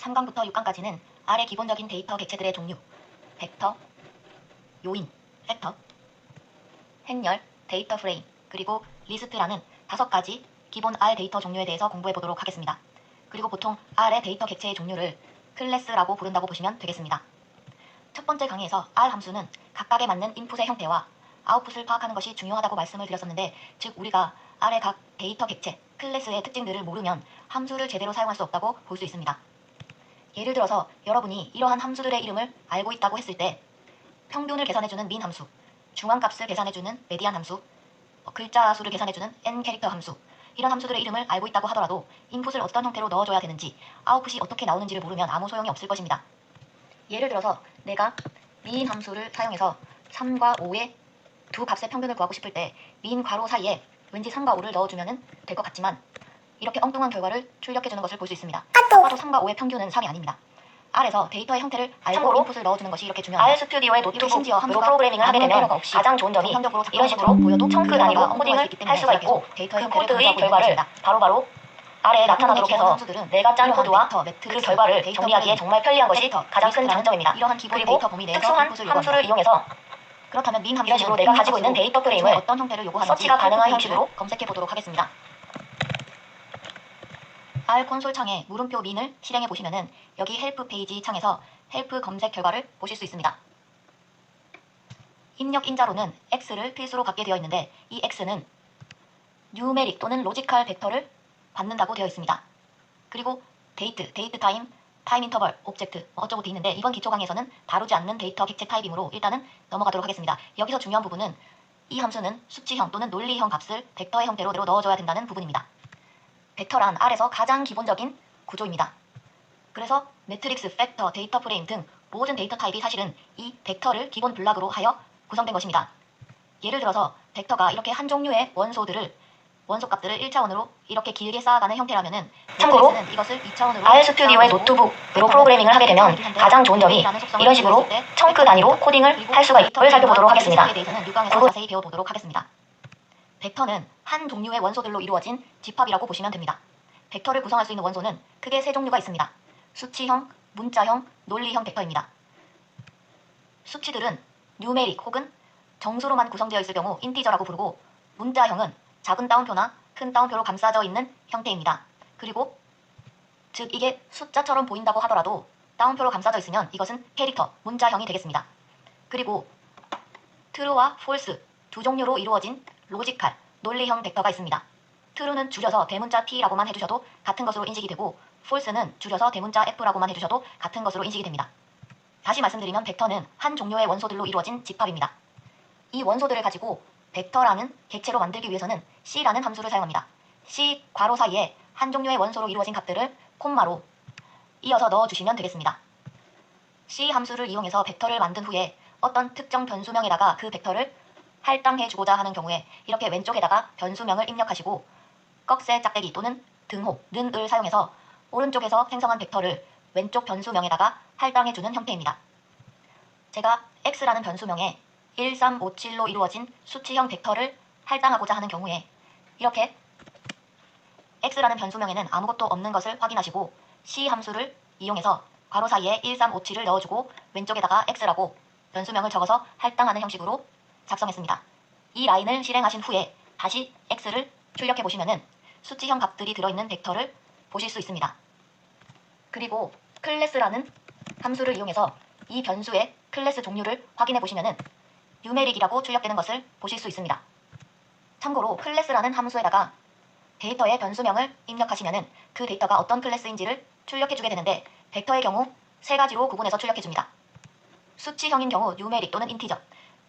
3강부터 6강까지는 R의 기본적인 데이터 객체들의 종류, 벡터, 요인, 팩터, 행렬, 데이터 프레임, 그리고 리스트라는 5가지 기본 R 데이터 종류에 대해서 공부해 보도록 하겠습니다. 그리고 보통 R의 데이터 객체의 종류를 클래스라고 부른다고 보시면 되겠습니다. 첫 번째 강의에서 R 함수는 각각에 맞는 인풋의 형태와 아웃풋을 파악하는 것이 중요하다고 말씀을 드렸었는데, 즉 우리가 R의 각 데이터 객체, 클래스의 특징들을 모르면 함수를 제대로 사용할 수 없다고 볼 수 있습니다. 예를 들어서 여러분이 이러한 함수들의 이름을 알고 있다고 했을 때 평균을 계산해주는 민 함수, 중앙값을 계산해주는 메디안 함수, 글자 수를 계산해주는 n 캐릭터 함수, 이런 함수들의 이름을 알고 있다고 하더라도 인풋을 어떤 형태로 넣어줘야 되는지, 아웃풋이 어떻게 나오는지를 모르면 아무 소용이 없을 것입니다. 예를 들어서 내가 민 함수를 사용해서 3과 5의 두 값의 평균을 구하고 싶을 때 민 괄호 사이에 왠지 3과 5를 넣어주면 될 것 같지만 이렇게 엉뚱한 결과를 출력해주는 것을 볼 수 있습니다. 봐도 3과 5의 평균은 3이 아닙니다. R에서 데이터의 형태를 알고 인풋을 넣어주는 것이 이렇게 중요합니다. R 스튜디오의 노트북으로 프로그래밍을 하게 되면 가장 좋은 점이 이런 식으로 보여도 청크 단위로 코딩을 할 수가 있고, 그 코드의 결과를 바로바로 R에 나타나도록 해서 내가 짠 코드와 그 결과를 정리하기에 정말 편리한 것이 가장 큰 장점입니다. 그리고 특수한 함수를 이용해서 그렇다면 민 이런 식으로 내가 가지고 있는 데이터 프레임을 어떤 형태를 요구하는지 서치가 가능한 형식으로 검색해 보도록 하겠습니다. R 콘솔 창에 물음표 민을 실행해 보시면은 여기 헬프 페이지 창에서 헬프 검색 결과를 보실 수 있습니다. 입력 인자로는 X를 필수로 갖게 되어 있는데 이 X는 뉴메릭 또는 로지컬 벡터를 받는다고 되어 있습니다. 그리고 데이트 타임, 타임 인터벌, 옵젝트 어쩌고 되어 있는데 이번 기초 강의에서는 다루지 않는 데이터 객체 타입이므로 일단은 넘어가도록 하겠습니다. 여기서 중요한 부분은 이 함수는 수치형 또는 논리형 값을 벡터의 형태로 넣어줘야 된다는 부분입니다. 벡터란 R에서 가장 기본적인 구조입니다. 그래서 매트릭스, 팩터, 데이터 프레임 등 모든 데이터 타입이 사실은 이 벡터를 기본 블록으로 하여 구성된 것입니다. 예를 들어서 벡터가 이렇게 한 종류의 원소값들을 1차원으로 이렇게 길게 쌓아가는 형태라면은 참고로 이것을 2차원으로 R 스튜디오의 노트북으로 프로그래밍을 하게 되면 가장 좋은 점이 이런 식으로 청크 단위로 코딩을 할 수가 있음을 살펴보도록 하겠습니다. 대해서는 6강에서 자세히 배워보도록 하겠습니다. 벡터는 한 종류의 원소들로 이루어진 집합이라고 보시면 됩니다. 벡터를 구성할 수 있는 원소는 크게 3종류가 있습니다. 수치형, 문자형, 논리형 벡터입니다. 수치들은 뉴메릭 혹은 정수로만 구성되어 있을 경우 인티저라고 부르고, 문자형은 작은 따옴표나 큰 따옴표로 감싸져 있는 형태입니다. 그리고 즉 이게 숫자처럼 보인다고 하더라도 따옴표로 감싸져 있으면 이것은 캐릭터, 문자형이 되겠습니다. 그리고 true와 false 두 종류로 이루어진 로지컬, 논리형 벡터가 있습니다. true는 줄여서 대문자 t라고만 해주셔도 같은 것으로 인식이 되고, false는 줄여서 대문자 f라고만 해주셔도 같은 것으로 인식이 됩니다. 다시 말씀드리면 벡터는 한 종류의 원소들로 이루어진 집합입니다. 이 원소들을 가지고 벡터라는 객체로 만들기 위해서는 C라는 함수를 사용합니다. C 괄호 사이에 한 종류의 원소로 이루어진 값들을 콤마로 이어서 넣어주시면 되겠습니다. C 함수를 이용해서 벡터를 만든 후에 어떤 특정 변수명에다가 그 벡터를 할당해주고자 하는 경우에 이렇게 왼쪽에다가 변수명을 입력하시고 꺽쇠 짝대기 또는 등호, 는을 사용해서 오른쪽에서 생성한 벡터를 왼쪽 변수명에다가 할당해주는 형태입니다. 제가 X라는 변수명에 1357로 이루어진 수치형 벡터를 할당하고자 하는 경우에 이렇게 X라는 변수명에는 아무것도 없는 것을 확인하시고 C 함수를 이용해서 괄호 사이에 1357을 넣어주고 왼쪽에다가 X라고 변수명을 적어서 할당하는 형식으로 작성했습니다. 이 라인을 실행하신 후에 다시 X를 출력해 보시면은 수치형 값들이 들어있는 벡터를 보실 수 있습니다. 그리고 클래스라는 함수를 이용해서 이 변수의 클래스 종류를 확인해 보시면은 뉴메릭이라고 출력되는 것을 보실 수 있습니다. 참고로 클래스라는 함수에다가 데이터의 변수명을 입력하시면은 그 데이터가 어떤 클래스인지를 출력해 주게 되는데, 벡터의 경우 3가지로 구분해서 출력해 줍니다. 수치형인 경우 뉴메릭 또는 인티저,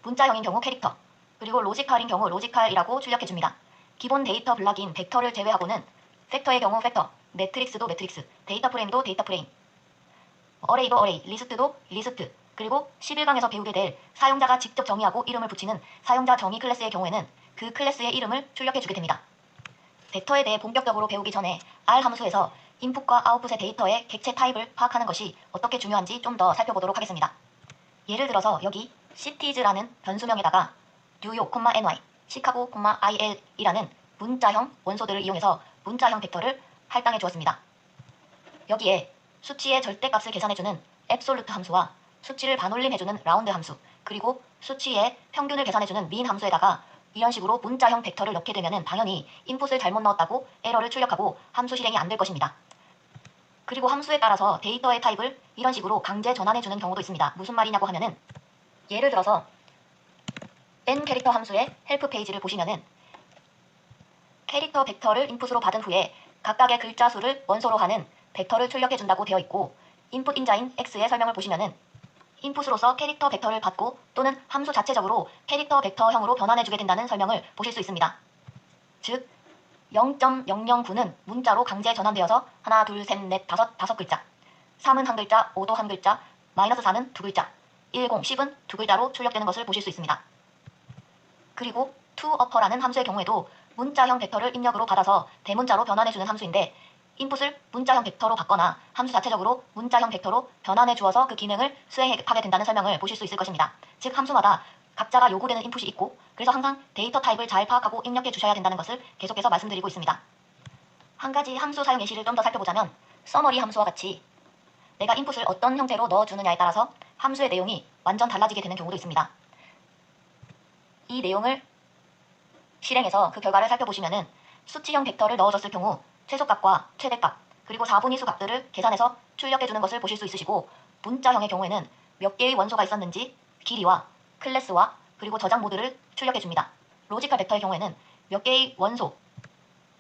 문자형인 경우 캐릭터, 그리고 로지컬인 경우 로지컬이라고 출력해 줍니다. 기본 데이터 블록인 벡터를 제외하고는 팩터의 경우 팩터, 매트릭스도 매트릭스, 데이터 프레임도 데이터 프레임, 어레이도 어레이, 리스트도 리스트, 그리고 11강에서 배우게 될 사용자가 직접 정의하고 이름을 붙이는 사용자 정의 클래스의 경우에는 그 클래스의 이름을 출력해 주게 됩니다. 벡터에 대해 본격적으로 배우기 전에 R 함수에서 인풋과 아웃풋의 데이터의 객체 타입을 파악하는 것이 어떻게 중요한지 좀 더 살펴보도록 하겠습니다. 예를 들어서 여기 cities라는 변수명에다가 뉴욕, ny, 시카고, il이라는 문자형 원소들을 이용해서 문자형 벡터를 할당해 주었습니다. 여기에 수치의 절대값을 계산해주는 앱솔루트 함수와 수치를 반올림해주는 라운드 함수, 그리고 수치의 평균을 계산해주는 민 함수에다가 이런 식으로 문자형 벡터를 넣게 되면 당연히 인풋을 잘못 넣었다고 에러를 출력하고 함수 실행이 안 될 것입니다. 그리고 함수에 따라서 데이터의 타입을 이런 식으로 강제 전환해주는 경우도 있습니다. 무슨 말이냐고 하면은, 예를 들어서 n 캐릭터 함수의 헬프 페이지를 보시면은 캐릭터 벡터를 인풋으로 받은 후에 각각의 글자 수를 원소로 하는 벡터를 출력해준다고 되어 있고, 인풋 인자인 x의 설명을 보시면은 인풋으로서 캐릭터 벡터를 받고 또는 함수 자체적으로 캐릭터 벡터형으로 변환해주게 된다는 설명을 보실 수 있습니다. 즉 0.009는 문자로 강제 전환되어서 하나, 둘, 셋, 넷, 다섯 글자, 3은 한 글자, 5도 한 글자, -4는 두 글자, 10, 10은 두 글자로 출력되는 것을 보실 수 있습니다. 그리고 toUpper라는 함수의 경우에도 문자형 벡터를 입력으로 받아서 대문자로 변환해주는 함수인데, 인풋을 문자형 벡터로 받거나 함수 자체적으로 문자형 벡터로 변환해 주어서 그 기능을 수행하게 된다는 설명을 보실 수 있을 것입니다. 즉 함수마다 각자가 요구되는 인풋이 있고, 그래서 항상 데이터 타입을 잘 파악하고 입력해 주셔야 된다는 것을 계속해서 말씀드리고 있습니다. 한 가지 함수 사용 예시를 좀 더 살펴보자면, 서머리 함수와 같이 내가 인풋을 어떤 형태로 넣어주느냐에 따라서 함수의 내용이 완전 달라지게 되는 경우도 있습니다. 이 내용을 실행해서 그 결과를 살펴보시면은 수치형 벡터를 넣어줬을 경우 최소값과 최대값, 그리고 4분위수 값들을 계산해서 출력해주는 것을 보실 수 있으시고, 문자형의 경우에는 몇 개의 원소가 있었는지 길이와 클래스와 그리고 저장 모드를 출력해줍니다. 로지컬 벡터의 경우에는 몇 개의 원소,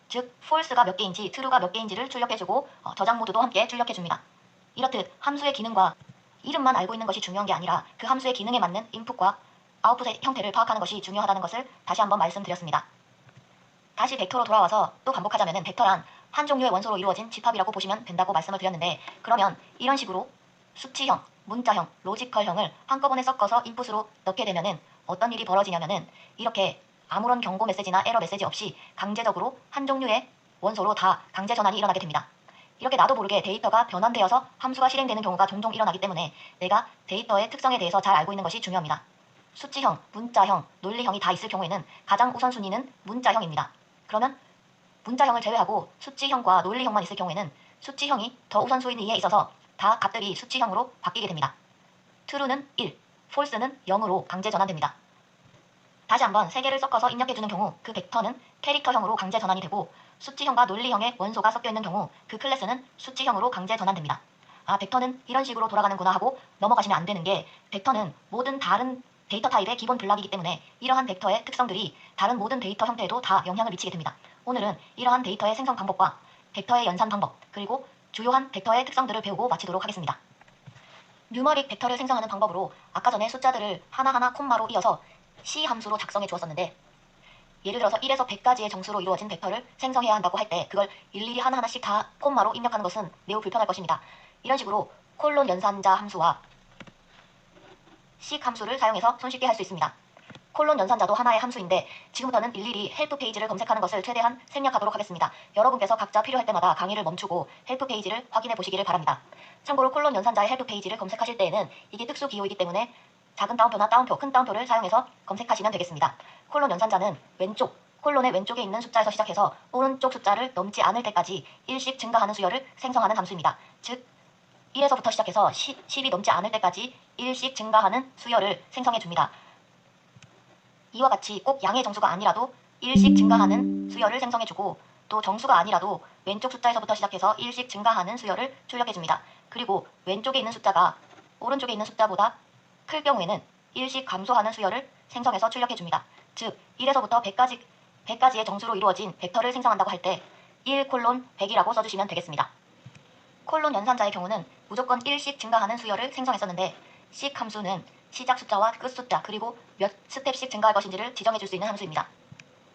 즉 false가 몇 개인지 true가 몇 개인지를 출력해주고 저장 모드도 함께 출력해줍니다. 이렇듯 함수의 기능과 이름만 알고 있는 것이 중요한 게 아니라 그 함수의 기능에 맞는 인풋과 아웃풋의 형태를 파악하는 것이 중요하다는 것을 다시 한번 말씀드렸습니다. 다시 벡터로 돌아와서 또 반복하자면 벡터란 한 종류의 원소로 이루어진 집합이라고 보시면 된다고 말씀을 드렸는데, 그러면 이런 식으로 수치형, 문자형, 로지컬형을 한꺼번에 섞어서 인풋으로 넣게 되면은 어떤 일이 벌어지냐면은 이렇게 아무런 경고 메시지나 에러 메시지 없이 강제적으로 한 종류의 원소로 다 강제 전환이 일어나게 됩니다. 이렇게 나도 모르게 데이터가 변환되어서 함수가 실행되는 경우가 종종 일어나기 때문에 내가 데이터의 특성에 대해서 잘 알고 있는 것이 중요합니다. 수치형, 문자형, 논리형이 다 있을 경우에는 가장 우선순위는 문자형입니다. 그러면 문자형을 제외하고 수치형과 논리형만 있을 경우에는 수치형이 더 우선순위에 있어서 다 값들이 수치형으로 바뀌게 됩니다. true는 1, false는 0으로 강제 전환됩니다. 다시 한번 세 개를 섞어서 입력해주는 경우 그 벡터는 캐릭터형으로 강제 전환이 되고, 수치형과 논리형의 원소가 섞여있는 경우 그 클래스는 수치형으로 강제 전환됩니다. 아, 벡터는 이런 식으로 돌아가는구나 하고 넘어가시면 안 되는 게, 벡터는 모든 다른 데이터 타입의 기본 블락이기 때문에 이러한 벡터의 특성들이 다른 모든 데이터 형태에도 다 영향을 미치게 됩니다. 오늘은 이러한 데이터의 생성 방법과 벡터의 연산 방법, 그리고 주요한 벡터의 특성들을 배우고 마치도록 하겠습니다. 뉴머릭 벡터를 생성하는 방법으로 아까 전에 숫자들을 하나하나 콤마로 이어서 C 함수로 작성해 주었었는데, 예를 들어서 1에서 100까지의 정수로 이루어진 벡터를 생성해야 한다고 할 때 그걸 일일이 하나하나씩 다 콤마로 입력하는 것은 매우 불편할 것입니다. 이런 식으로 콜론 연산자 함수와 식 함수를 사용해서 손쉽게 할 수 있습니다. 콜론 연산자도 하나의 함수인데 지금부터는 일일이 헬프 페이지를 검색하는 것을 최대한 생략하도록 하겠습니다. 여러분께서 각자 필요할 때마다 강의를 멈추고 헬프 페이지를 확인해 보시기를 바랍니다. 참고로 콜론 연산자의 헬프 페이지를 검색하실 때에는 이게 특수 기호이기 때문에 작은 따옴표나 따옴표, 큰 따옴표를 사용해서 검색하시면 되겠습니다. 콜론 연산자는 왼쪽, 콜론의 왼쪽에 있는 숫자에서 시작해서 오른쪽 숫자를 넘지 않을 때까지 1씩 증가하는 수열을 생성하는 함수입니다. 즉 1에서부터 시작해서 10이 넘지 않을 때까지 1씩 증가하는 수열을 생성해 줍니다. 이와 같이 꼭 양의 정수가 아니라도 1씩 증가하는 수열을 생성해 주고, 또 정수가 아니라도 왼쪽 숫자에서부터 시작해서 1씩 증가하는 수열을 출력해 줍니다. 그리고 왼쪽에 있는 숫자가 오른쪽에 있는 숫자보다 클 경우에는 1씩 감소하는 수열을 생성해서 출력해 줍니다. 즉 1에서부터 100까지의 정수로 이루어진 벡터를 생성한다고 할 때 1:100이라고 써주시면 되겠습니다. 콜론 연산자의 경우는 무조건 1씩 증가하는 수열을 생성했었는데, 식 함수는 시작 숫자와 끝 숫자 그리고 몇 스텝씩 증가할 것인지를 지정해 줄 수 있는 함수입니다.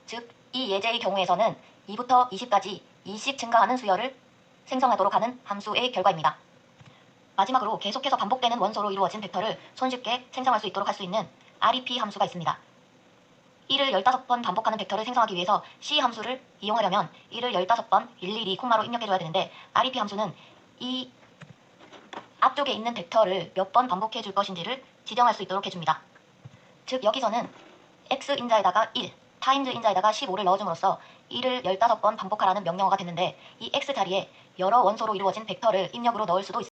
즉 이 예제의 경우에서는 2부터 20까지 2씩 증가하는 수열을 생성하도록 하는 함수의 결과입니다. 마지막으로 계속해서 반복되는 원소로 이루어진 벡터를 손쉽게 생성할 수 있도록 할 수 있는 REP 함수가 있습니다. 1을 15번 반복하는 벡터를 생성하기 위해서 C 함수를 이용하려면 1을 15번 일일이 콤마로 입력해줘야 되는데, REP 함수는 이 앞쪽에 있는 벡터를 몇 번 반복해 줄 것인지를 지정할 수 있도록 해줍니다. 즉 여기서는 x 인자에다가 1, 타임즈 인자에다가 15를 넣어줌으로써 1을 15번 반복하라는 명령어가 됐는데, 이 x 자리에 여러 원소로 이루어진 벡터를 입력으로 넣을 수도 있습니다.